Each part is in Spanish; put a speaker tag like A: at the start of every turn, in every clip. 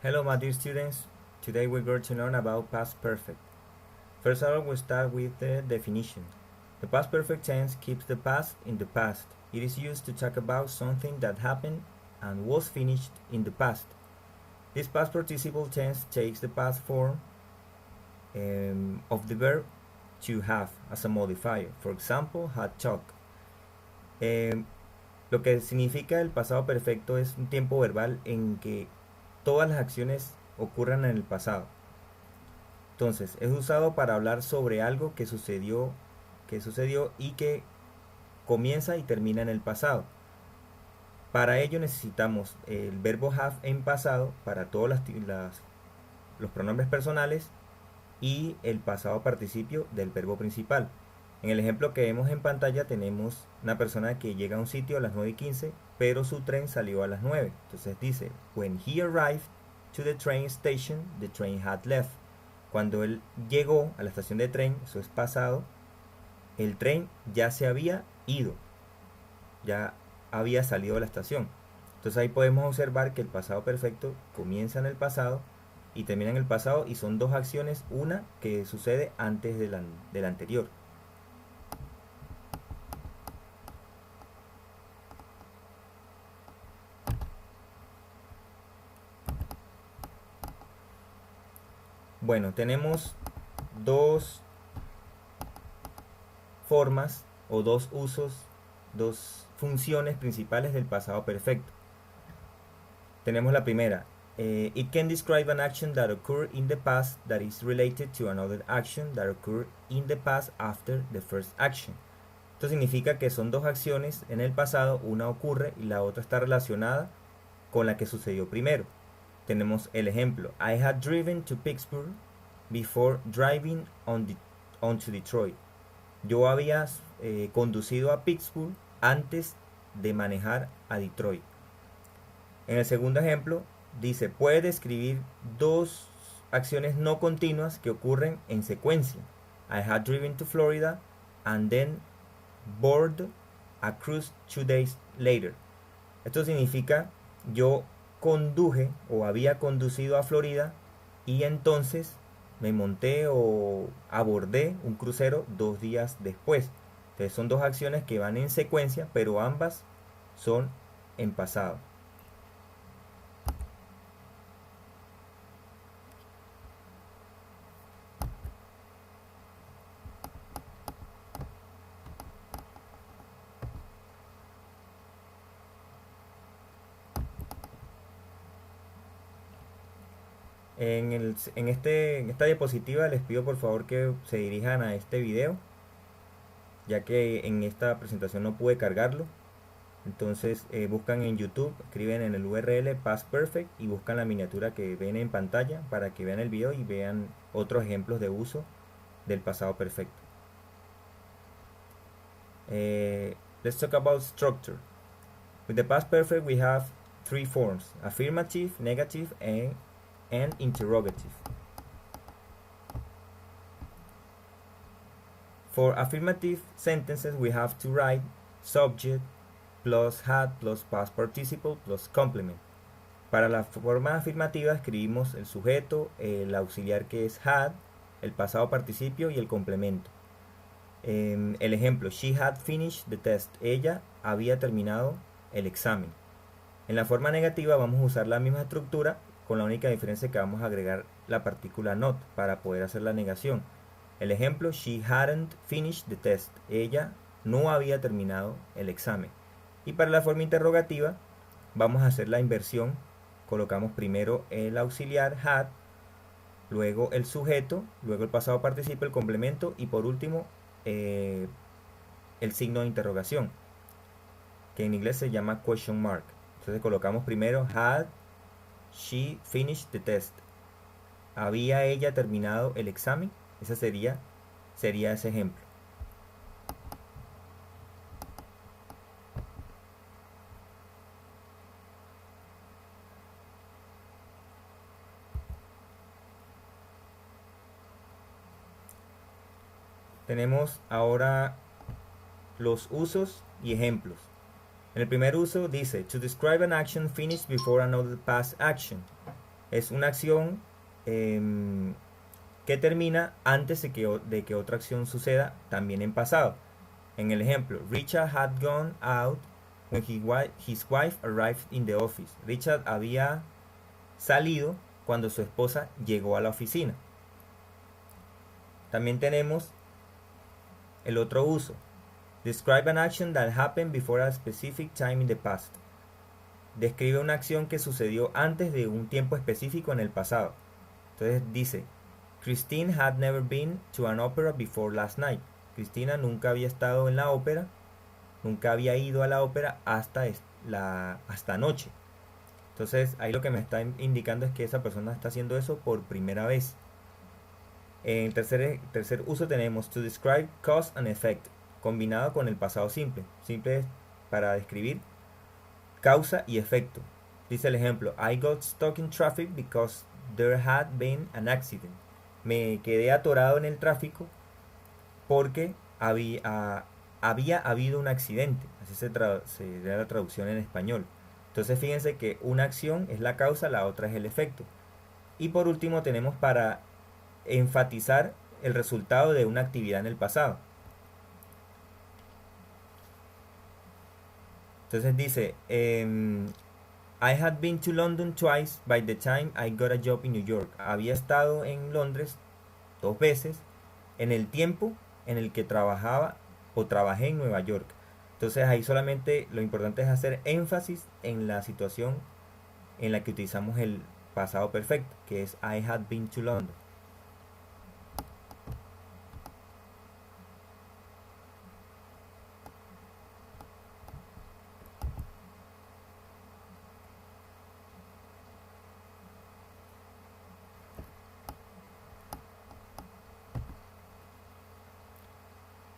A: Hello my dear students, today we're going to learn about past perfect. First of all, we'll start with the definition. The past perfect tense keeps the past in the past. It is used to talk about something that happened and was finished in the past. This past participle tense takes the past form of the verb to have as a modifier. For example, had talk. Lo que significa el pasado perfecto es un tiempo verbal en que todas las acciones ocurran en el pasado. Entonces, es usado para hablar sobre algo que sucedió y que comienza y termina en el pasado. Para ello necesitamos el verbo have en pasado para todos los pronombres personales y el pasado participio del verbo principal. En el ejemplo que vemos en pantalla tenemos una persona que llega a un sitio a las 9:15, pero su tren salió a las 9. Entonces dice, when he arrived to the train station, the train had left. Cuando él llegó a la estación de tren, eso es pasado, el tren ya se había ido, ya había salido de la estación. Entonces ahí podemos observar que el pasado perfecto comienza en el pasado y termina en el pasado, y son dos acciones, una que sucede antes de la anterior. Bueno, tenemos dos formas o dos usos, dos funciones principales del pasado perfecto. Tenemos la primera. It can describe an action that occurred in the past that is related to another action that occurred in the past after the first action. Esto significa que son dos acciones en el pasado, una ocurre y la otra está relacionada con la que sucedió primero. Tenemos el ejemplo, I had driven to Pittsburgh before driving on to Detroit. Yo había conducido a Pittsburgh antes de manejar a Detroit. En el segundo ejemplo dice, puede describir dos acciones no continuas que ocurren en secuencia. I had driven to Florida and then boarded a cruise 2 days later. Esto significa yo conduje o había conducido a Florida y entonces me monté o abordé un crucero 2 días después. Entonces son dos acciones que van en secuencia, pero ambas son en pasado. En esta diapositiva les pido por favor que se dirijan a este video, ya que en esta presentación no pude cargarlo. Entonces buscan en YouTube, escriben en el URL Past Perfect y buscan la miniatura que ven en pantalla para que vean el video y vean otros ejemplos de uso del pasado perfecto. Let's talk about structure. With the past perfect we have three forms: affirmative, negative, and interrogative. For affirmative sentences we have to write subject plus had plus past participle plus complement. Para la forma afirmativa escribimos el sujeto, el auxiliar que es had, el pasado participio y el complemento. El ejemplo, she had finished the test. Ella había terminado el examen. En la forma negativa vamos a usar la misma estructura, con la única diferencia que vamos a agregar la partícula not para poder hacer la negación. El ejemplo, she hadn't finished the test. Ella no había terminado el examen. Y para la forma interrogativa vamos a hacer la inversión. Colocamos primero el auxiliar had, luego el sujeto, luego el pasado participio, el complemento y por último el signo de interrogación, que en inglés se llama question mark. Entonces colocamos primero had she finished the test. ¿Había ella terminado el examen? Ese sería ese ejemplo. Tenemos ahora los usos y ejemplos. En el primer uso dice, to describe an action finished before another past action. Es una acción que termina antes de que otra acción suceda, también en pasado. En el ejemplo, Richard had gone out when his wife arrived in the office. Richard había salido cuando su esposa llegó a la oficina. También tenemos el otro uso. Describe an action that happened before a specific time in the past. Describe una acción que sucedió antes de un tiempo específico en el pasado. Entonces dice, Christine had never been to an opera before last night. Cristina nunca había estado en la ópera, nunca había ido a la ópera hasta anoche. Entonces ahí lo que me está indicando es que esa persona está haciendo eso por primera vez. En tercer uso tenemos to describe cause and effect, combinado con el pasado simple. Simple es para describir causa y efecto. Dice el ejemplo, I got stuck in traffic because there had been an accident. Me quedé atorado en el tráfico porque había habido un accidente. Así se da la traducción en español. Entonces fíjense que una acción es la causa, la otra es el efecto. Y por último tenemos para enfatizar el resultado de una actividad en el pasado. Entonces dice, I had been to London twice by the time I got a job in New York. Había estado en Londres 2 veces en el tiempo en el que trabajaba o trabajé en Nueva York. Entonces ahí solamente lo importante es hacer énfasis en la situación en la que utilizamos el pasado perfecto, que es I had been to London.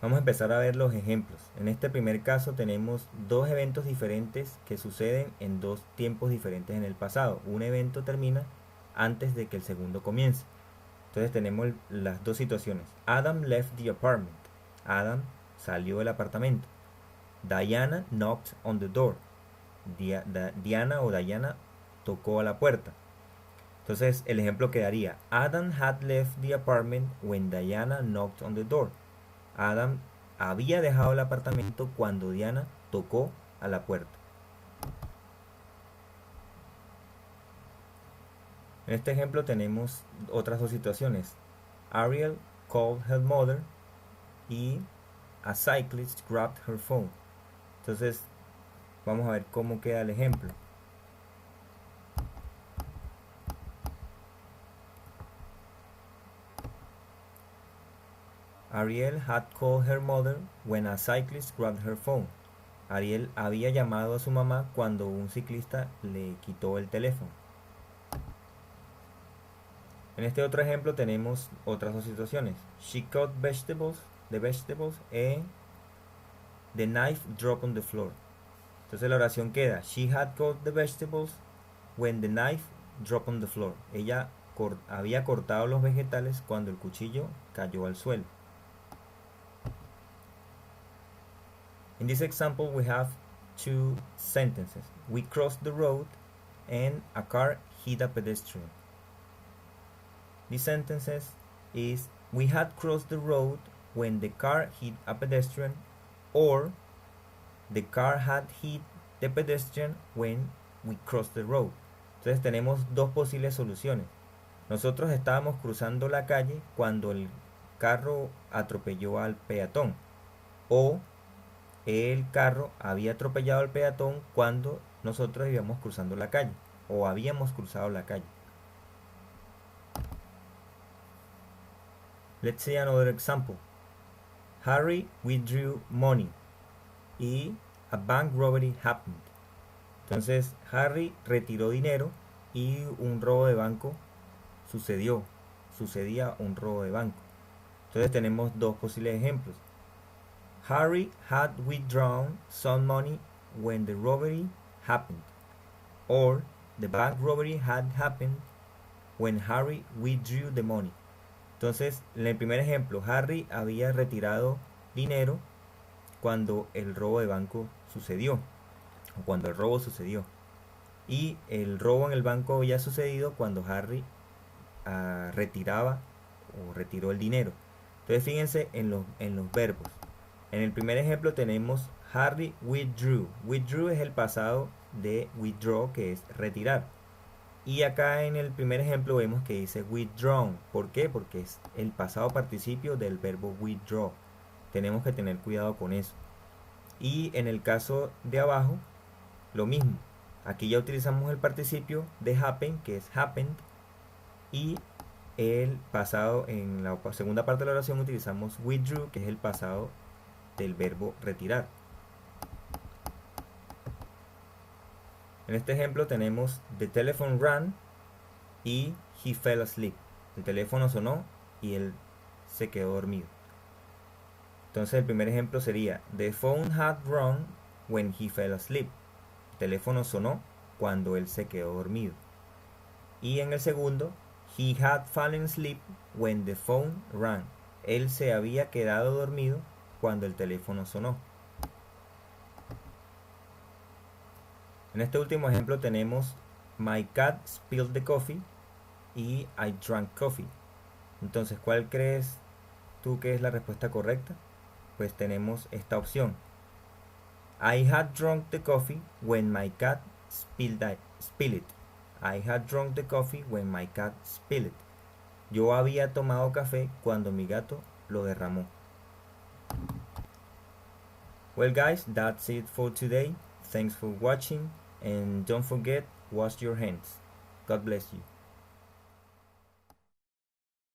A: Vamos a empezar a ver los ejemplos. En este primer caso tenemos dos eventos diferentes que suceden en dos tiempos diferentes en el pasado. Un evento termina antes de que el segundo comience. Entonces tenemos las dos situaciones. Adam left the apartment. Adam salió del apartamento. Diana knocked on the door. Diana o Diana tocó a la puerta. Entonces el ejemplo quedaría, Adam had left the apartment when Diana knocked on the door. Adam había dejado el apartamento cuando Diana tocó a la puerta. En este ejemplo tenemos otras dos situaciones. Ariel called her mother y a cyclist grabbed her phone. Entonces vamos a ver cómo queda el ejemplo. Ariel had called her mother when a cyclist grabbed her phone. Ariel había llamado a su mamá cuando un ciclista le quitó el teléfono. En este otro ejemplo tenemos otras dos situaciones. She cut the vegetables and the knife dropped on the floor. Entonces la oración queda, she had cut the vegetables when the knife dropped on the floor. Ella había cortado los vegetales cuando el cuchillo cayó al suelo. In this example we have two sentences. We crossed the road and a car hit a pedestrian. These sentences is we had crossed the road when the car hit a pedestrian, or the car had hit the pedestrian when we crossed the road. Entonces tenemos dos posibles soluciones. Nosotros estábamos cruzando la calle cuando el carro atropelló al peatón, o el carro había atropellado al peatón cuando nosotros íbamos cruzando la calle o habíamos cruzado la calle. Let's see another example. Harry withdrew money y a bank robbery happened. Entonces Harry retiró dinero y un robo de banco sucedía un robo de banco. Entonces tenemos dos posibles ejemplos. Harry had withdrawn some money when the robbery happened, or the bank robbery had happened when Harry withdrew the money. Entonces, en el primer ejemplo, Harry había retirado dinero cuando el robo de banco sucedió, o cuando el robo sucedió. Y el robo en el banco había sucedido cuando Harry retiraba o retiró el dinero. Entonces fíjense en los verbos. En el primer ejemplo tenemos Harry withdrew. Withdrew es el pasado de withdraw, que es retirar. Y acá en el primer ejemplo vemos que dice withdrawn. ¿Por qué? Porque es el pasado participio del verbo withdraw. Tenemos que tener cuidado con eso. Y en el caso de abajo, lo mismo. Aquí ya utilizamos el participio de happen, que es happened. Y el pasado, en la segunda parte de la oración utilizamos withdrew, que es el pasado del verbo retirar. En este ejemplo tenemos the telephone rang y he fell asleep. El teléfono sonó y él se quedó dormido. Entonces el primer ejemplo sería the phone had rung when he fell asleep. El teléfono sonó cuando él se quedó dormido. Y en el segundo, he had fallen asleep when the phone rang. Él se había quedado dormido cuando el teléfono sonó. En este último ejemplo tenemos my cat spilled the coffee y I drank coffee. Entonces, ¿cuál crees tú que es la respuesta correcta? Pues tenemos esta opción. I had drunk the coffee when my cat spilled it. I had drunk the coffee when my cat spilled it. Yo había tomado café cuando mi gato lo derramó. Well guys, that's it for today. Thanks for watching and don't forget, wash your hands. God bless you.